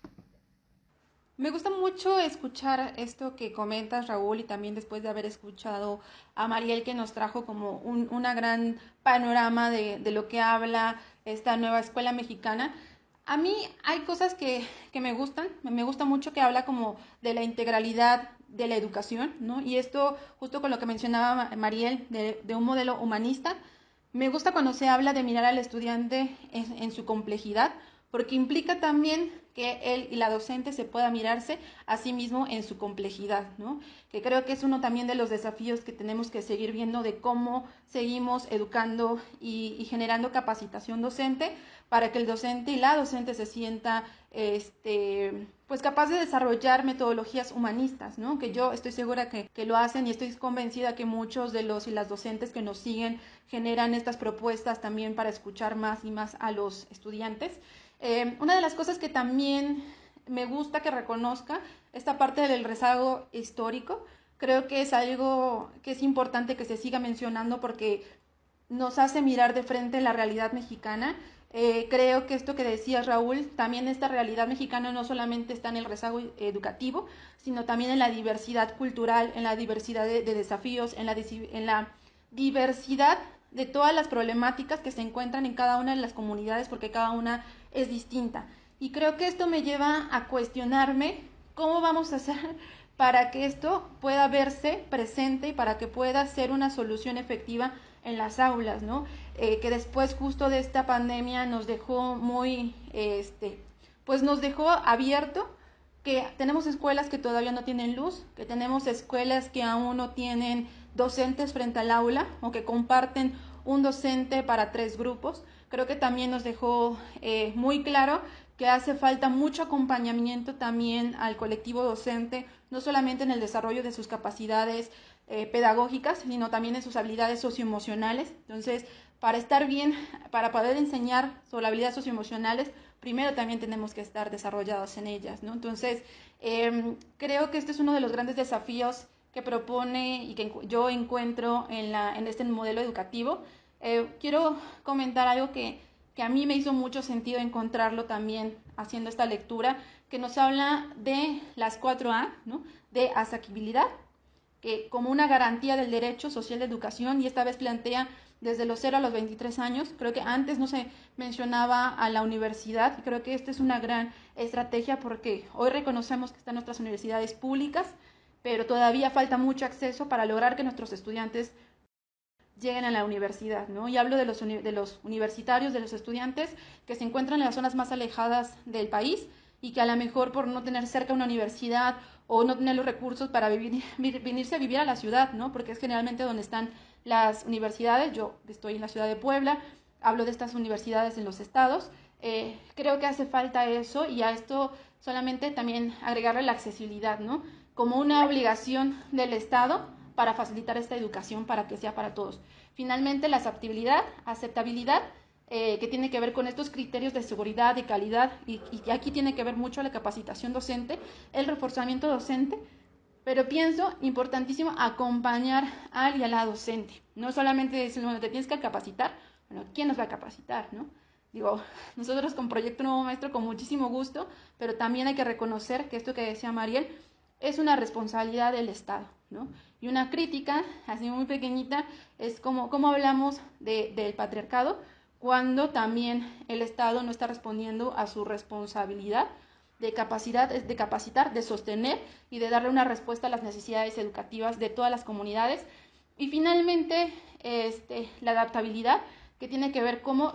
Me gusta mucho escuchar esto que comentas, Raúl, y también después de haber escuchado a Mariel, que nos trajo como una gran panorama de lo que habla esta nueva escuela mexicana. A mí hay cosas que me gustan. Me gusta mucho que habla como de la integralidad de la educación, ¿no? Y esto justo con lo que mencionaba Mariel, de un modelo humanista. Me gusta cuando se habla de mirar al estudiante en su complejidad, porque implica también que él y la docente se pueda mirarse a sí mismo en su complejidad, ¿no? Que creo que es uno también de los desafíos que tenemos que seguir viendo, de cómo seguimos educando y generando capacitación docente para que el docente y la docente se sienta pues capaz de desarrollar metodologías humanistas, ¿no? Que yo estoy segura que lo hacen, y estoy convencida que muchos de los y las docentes que nos siguen generan estas propuestas también para escuchar más y más a los estudiantes. Una de las cosas que también me gusta que reconozca esta parte del rezago histórico. Creo que es algo que es importante que se siga mencionando porque nos hace mirar de frente la realidad mexicana. Creo que esto que decías, Raúl, también esta realidad mexicana no solamente está en el rezago educativo, sino también en la diversidad cultural, en la diversidad de desafíos, en la diversidad de todas las problemáticas que se encuentran en cada una de las comunidades, porque cada una es distinta. Y creo que esto me lleva a cuestionarme cómo vamos a hacer para que esto pueda verse presente y para que pueda ser una solución efectiva en las aulas, ¿no? Que después justo de esta pandemia nos dejó pues nos dejó abierto, que tenemos escuelas que todavía no tienen luz, que tenemos escuelas que aún no tienen docentes frente al aula o que comparten un docente para 3 grupos. Creo que también nos dejó muy claro que hace falta mucho acompañamiento también al colectivo docente, no solamente en el desarrollo de sus capacidades pedagógicas, sino también en sus habilidades socioemocionales. Entonces, para estar bien, para poder enseñar sobre habilidades socioemocionales, primero también tenemos que estar desarrollados en ellas, ¿no? Entonces, creo que este es uno de los grandes desafíos que propone y que yo encuentro en este modelo educativo. Quiero comentar algo que a mí me hizo mucho sentido encontrarlo también haciendo esta lectura, que nos habla de las 4A, ¿no? De asequibilidad, que como una garantía del derecho social de educación, y esta vez plantea desde los 0 a los 23 años. Creo que antes no se mencionaba a la universidad, y creo que esta es una gran estrategia porque hoy reconocemos que están nuestras universidades públicas, pero todavía falta mucho acceso para lograr que nuestros estudiantes lleguen a la universidad, ¿no? Y hablo de los universitarios, de los estudiantes que se encuentran en las zonas más alejadas del país y que a lo mejor por no tener cerca una universidad o no tener los recursos para venirse a vivir a la ciudad, ¿no? Porque es generalmente donde están las universidades. Yo estoy en la ciudad de Puebla, hablo de estas universidades en los estados. Creo que hace falta eso, y a esto solamente también agregarle la accesibilidad, ¿no? Como una obligación del Estado para facilitar esta educación para que sea para todos. Finalmente, la aceptabilidad, que tiene que ver con estos criterios de seguridad, de calidad, y aquí tiene que ver mucho la capacitación docente, el reforzamiento docente, pero pienso importantísimo acompañar al y a la docente. No solamente decir, bueno, te tienes que capacitar, bueno, ¿quién nos va a capacitar, no? Digo, nosotros con Proyecto Nuevo Maestro con muchísimo gusto, pero también hay que reconocer que esto que decía Mariel es una responsabilidad del Estado, ¿no? Y una crítica, así muy pequeñita, es cómo hablamos del patriarcado cuando también el Estado no está respondiendo a su responsabilidad de capacitar, de sostener y de darle una respuesta a las necesidades educativas de todas las comunidades. Y finalmente, la adaptabilidad, que tiene que ver cómo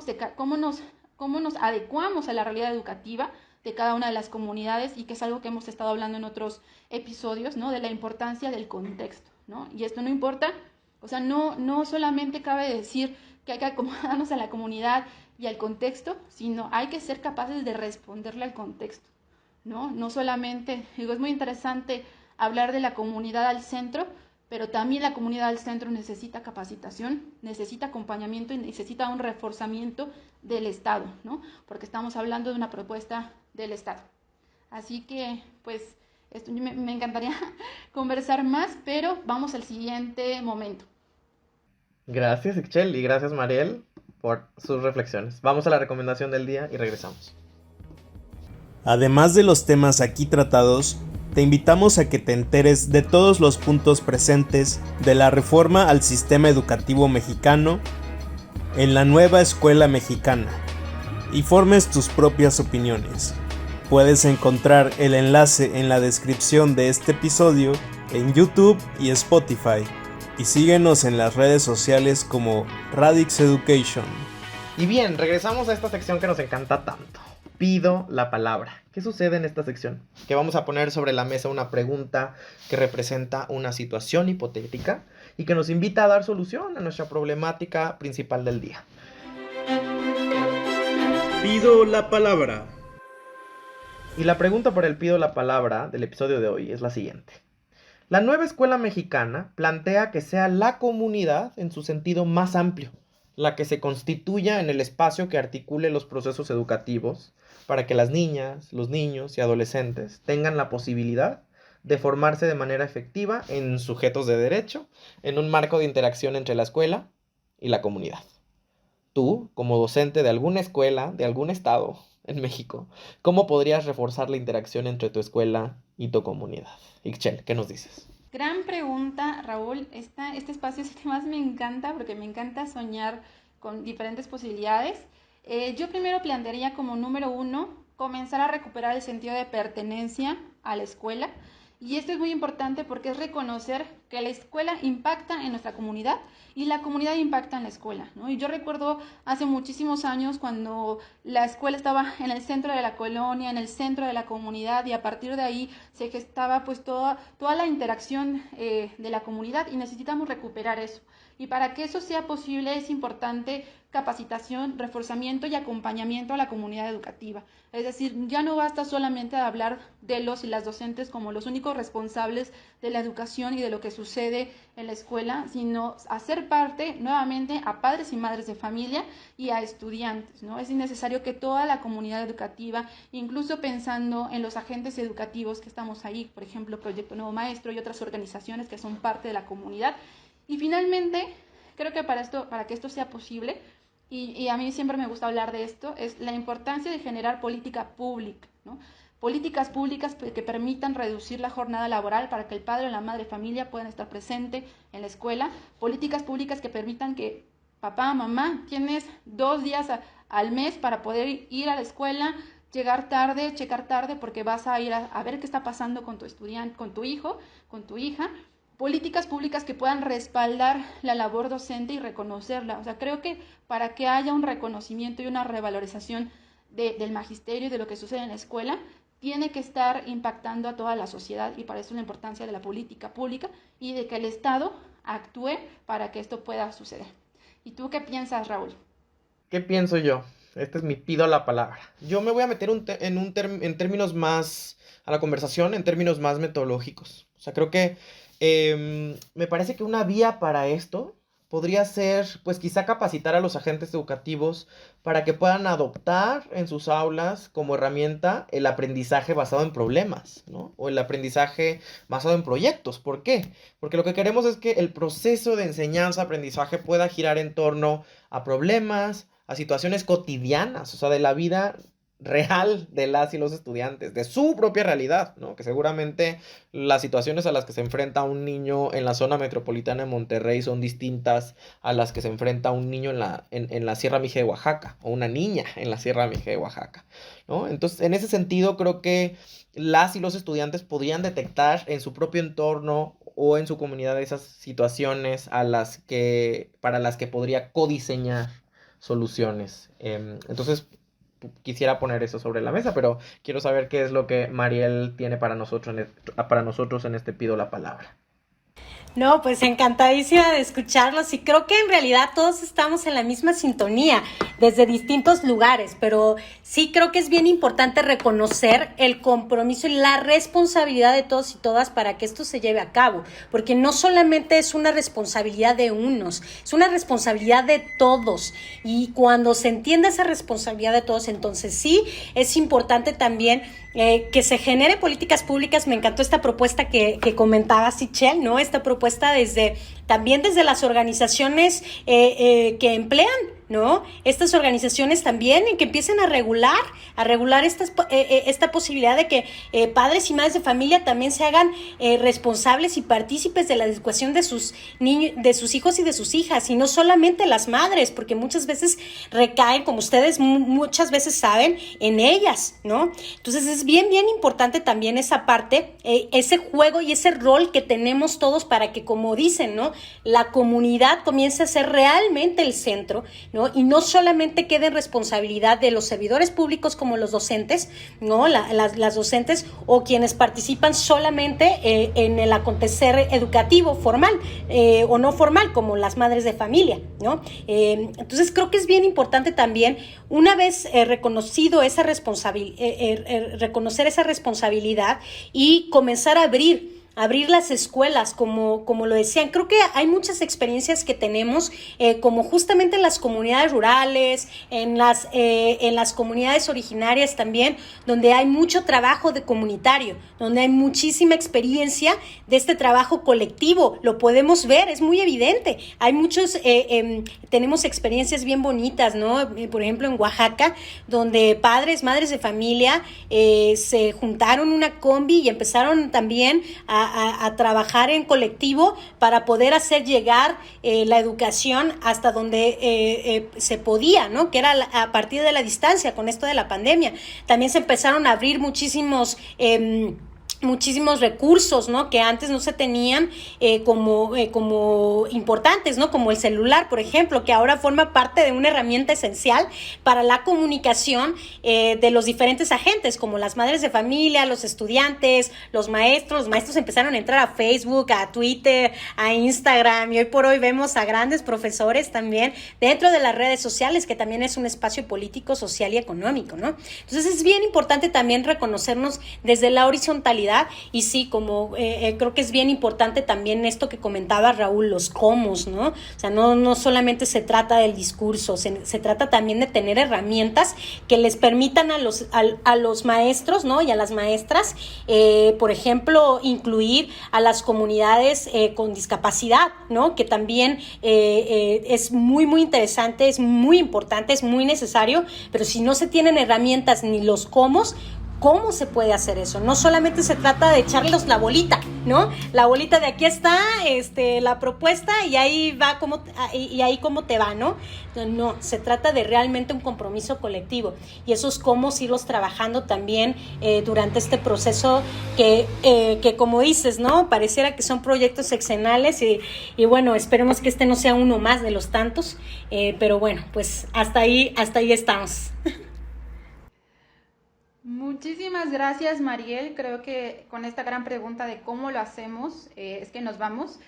nos adecuamos a la realidad educativa de cada una de las comunidades, y que es algo que hemos estado hablando en otros episodios, ¿no? De la importancia del contexto, ¿no? Y esto no importa, o sea, no solamente cabe decir que hay que acomodarnos a la comunidad y al contexto, sino hay que ser capaces de responderle al contexto, ¿no? No solamente, digo, es muy interesante hablar de la comunidad al centro, pero también la comunidad al centro necesita capacitación, necesita acompañamiento y necesita un reforzamiento del Estado, ¿no? Porque estamos hablando de una propuesta del Estado. Así que, pues, me encantaría conversar más, pero vamos al siguiente momento. Gracias, Ixchel, y gracias, Mariel, por sus reflexiones. Vamos a la recomendación del día y regresamos. Además de los temas aquí tratados, te invitamos a que te enteres de todos los puntos presentes de la reforma al sistema educativo mexicano en la nueva escuela mexicana y formes tus propias opiniones. Puedes encontrar el enlace en la descripción de este episodio en YouTube y Spotify, y síguenos en las redes sociales como Radix Education. Y bien, regresamos a esta sección que nos encanta tanto. Pido la palabra. ¿Qué sucede en esta sección? Que vamos a poner sobre la mesa una pregunta que representa una situación hipotética y que nos invita a dar solución a nuestra problemática principal del día. Pido la palabra. Y la pregunta por el pido la palabra del episodio de hoy es la siguiente. La nueva escuela mexicana plantea que sea la comunidad en su sentido más amplio la que se constituya en el espacio que articule los procesos educativos para que las niñas, los niños y adolescentes tengan la posibilidad de formarse de manera efectiva en sujetos de derecho, en un marco de interacción entre la escuela y la comunidad. Tú, como docente de alguna escuela, de algún estado en México, ¿cómo podrías reforzar la interacción entre tu escuela y tu comunidad? Ixchel, ¿qué nos dices? Gran pregunta, Raúl. Este espacio es el que más me encanta porque me encanta soñar con diferentes posibilidades. Yo primero plantearía como número 1 comenzar a recuperar el sentido de pertenencia a la escuela. Y esto es muy importante porque es reconocer que la escuela impacta en nuestra comunidad y la comunidad impacta en la escuela, ¿no? Y yo recuerdo hace muchísimos años cuando la escuela estaba en el centro de la colonia, en el centro de la comunidad, y a partir de ahí se gestaba pues toda la interacción de la comunidad, y necesitamos recuperar eso. Y para que eso sea posible es importante capacitación, reforzamiento y acompañamiento a la comunidad educativa. Es decir, ya no basta solamente de hablar de los y las docentes como los únicos responsables de la educación y de lo que sucede en la escuela, sino hacer parte nuevamente a padres y madres de familia y a estudiantes, ¿no? Es necesario que toda la comunidad educativa, incluso pensando en los agentes educativos que estamos ahí, por ejemplo, Proyecto Nuevo Maestro y otras organizaciones que son parte de la comunidad. Y finalmente, creo que para que esto sea posible, y a mí siempre me gusta hablar de esto, es la importancia de generar política pública, ¿no? Políticas públicas que permitan reducir la jornada laboral para que el padre o la madre de familia puedan estar presente en la escuela. Políticas públicas que permitan que papá, mamá, tienes 2 días al mes para poder ir a la escuela, llegar tarde, checar tarde, porque vas a ir a ver qué está pasando con tu estudiante, con tu hijo, con tu hija. Políticas públicas que puedan respaldar la labor docente y reconocerla. O sea, creo que para que haya un reconocimiento y una revalorización del magisterio y de lo que sucede en la escuela, tiene que estar impactando a toda la sociedad, y para eso la importancia de la política pública y de que el Estado actúe para que esto pueda suceder. ¿Y tú qué piensas, Raúl? ¿Qué pienso yo? Este es mi pido la palabra. Yo me voy a meter en términos más a la conversación, en términos más metodológicos. O sea, creo que me parece que una vía para esto podría ser, pues quizá capacitar a los agentes educativos para que puedan adoptar en sus aulas como herramienta el aprendizaje basado en problemas, ¿no? O el aprendizaje basado en proyectos. ¿Por qué? Porque lo que queremos es que el proceso de enseñanza-aprendizaje pueda girar en torno a problemas, a situaciones cotidianas, o sea, de la vida real de las y los estudiantes, de su propia realidad, ¿no? Que seguramente las situaciones a las que se enfrenta un niño en la zona metropolitana de Monterrey son distintas a las que se enfrenta un niño en la Sierra Mije de Oaxaca, o una niña en la Sierra Mije de Oaxaca, ¿no? Entonces, en ese sentido, creo que las y los estudiantes podrían detectar en su propio entorno o en su comunidad esas situaciones para las que podría codiseñar soluciones. Entonces, quisiera poner eso sobre la mesa, pero quiero saber qué es lo que Mariel tiene para nosotros en este Pido la Palabra. No, pues encantadísima de escucharlos, y creo que en realidad todos estamos en la misma sintonía desde distintos lugares, pero sí creo que es bien importante reconocer el compromiso y la responsabilidad de todos y todas para que esto se lleve a cabo, porque no solamente es una responsabilidad de unos, es una responsabilidad de todos, y cuando se entiende esa responsabilidad de todos, entonces sí es importante también que se genere políticas públicas. Me encantó esta propuesta que comentaba Sichel, ¿no? Esta propuesta también desde las organizaciones que emplean, ¿no? Estas organizaciones también que empiecen a regular esta posibilidad de que padres y madres de familia también se hagan responsables y partícipes de la educación de sus niños, de sus hijos y de sus hijas, y no solamente las madres, porque muchas veces recaen, como ustedes muchas veces saben, en ellas, ¿no? Entonces es bien importante también esa parte, ese juego y ese rol que tenemos todos para que, como dicen, ¿no?, la comunidad comience a ser realmente el centro, ¿no? Y no solamente quede en responsabilidad de los servidores públicos como los docentes, ¿no? Las docentes o quienes participan solamente en el acontecer educativo formal o no formal, como las madres de familia, ¿no? Entonces creo que es bien importante también, una vez reconocido esa reconocer esa responsabilidad y comenzar a abrir las escuelas, como lo decían. Creo que hay muchas experiencias que tenemos, como justamente en las comunidades rurales, en las comunidades originarias también, donde hay mucho trabajo de comunitario, donde hay muchísima experiencia de este trabajo colectivo. Lo podemos ver, es muy evidente. Hay muchos, tenemos experiencias bien bonitas, ¿no? Por ejemplo, en Oaxaca, donde padres, madres de familia se juntaron una combi y empezaron también a trabajar en colectivo para poder hacer llegar la educación hasta donde se podía, ¿no? Que era a partir de la distancia con esto de la pandemia. También se empezaron a abrir muchísimos muchísimos recursos, ¿no? Que antes no se tenían como importantes, ¿no? Como el celular, por ejemplo, que ahora forma parte de una herramienta esencial para la comunicación de los diferentes agentes, como las madres de familia, los estudiantes, los maestros. Los maestros empezaron a entrar a Facebook, a Twitter, a Instagram, y hoy por hoy vemos a grandes profesores también dentro de las redes sociales, que también es un espacio político, social y económico, ¿no? Entonces es bien importante también reconocernos desde la horizontalidad. Y sí, como creo que es bien importante también esto que comentaba Raúl, los cómo, ¿no? O sea, no solamente se trata del discurso, se trata también de tener herramientas que les permitan a los maestros, ¿no? Y a las maestras, por ejemplo, incluir a las comunidades con discapacidad, ¿no? Que también es muy, muy interesante, es muy importante, es muy necesario, pero si no se tienen herramientas ni los ¿cómo se puede hacer eso? No solamente se trata de echarles la bolita, ¿no? La bolita de aquí está la propuesta y ahí va cómo te va, ¿no? No, se trata de realmente un compromiso colectivo, y esos cómo irlos trabajando también durante este proceso que como dices, ¿no? Pareciera que son proyectos sexenales y bueno, esperemos que este no sea uno más de los tantos, pero bueno, pues hasta ahí estamos. Muchísimas gracias, Mariel. Creo que con esta gran pregunta de cómo lo hacemos, es que nos vamos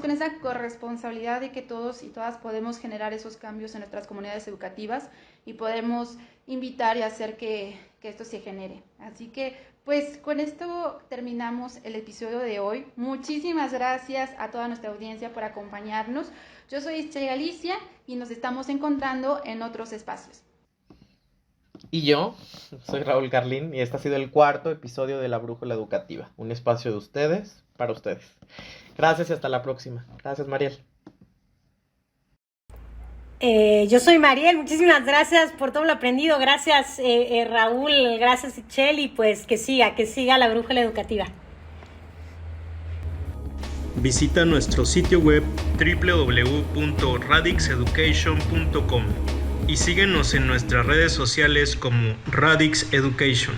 con esa corresponsabilidad de que todos y todas podemos generar esos cambios en nuestras comunidades educativas y podemos invitar y hacer que esto se genere. Así que, pues, con esto terminamos el episodio de hoy. Muchísimas gracias a toda nuestra audiencia por acompañarnos. Yo soy Ischel Galicia y nos estamos encontrando en otros espacios. Y yo soy Raúl Carlín y este ha sido el 4º episodio de La Brújula Educativa, un espacio de ustedes para ustedes. Gracias y hasta la próxima. Gracias, Mariel. Yo soy Mariel, muchísimas gracias por todo lo aprendido. Gracias, Raúl, gracias, Ischel, y pues que siga La Brújula Educativa. Visita nuestro sitio web www.radixeducation.com y síguenos en nuestras redes sociales como Radix Education.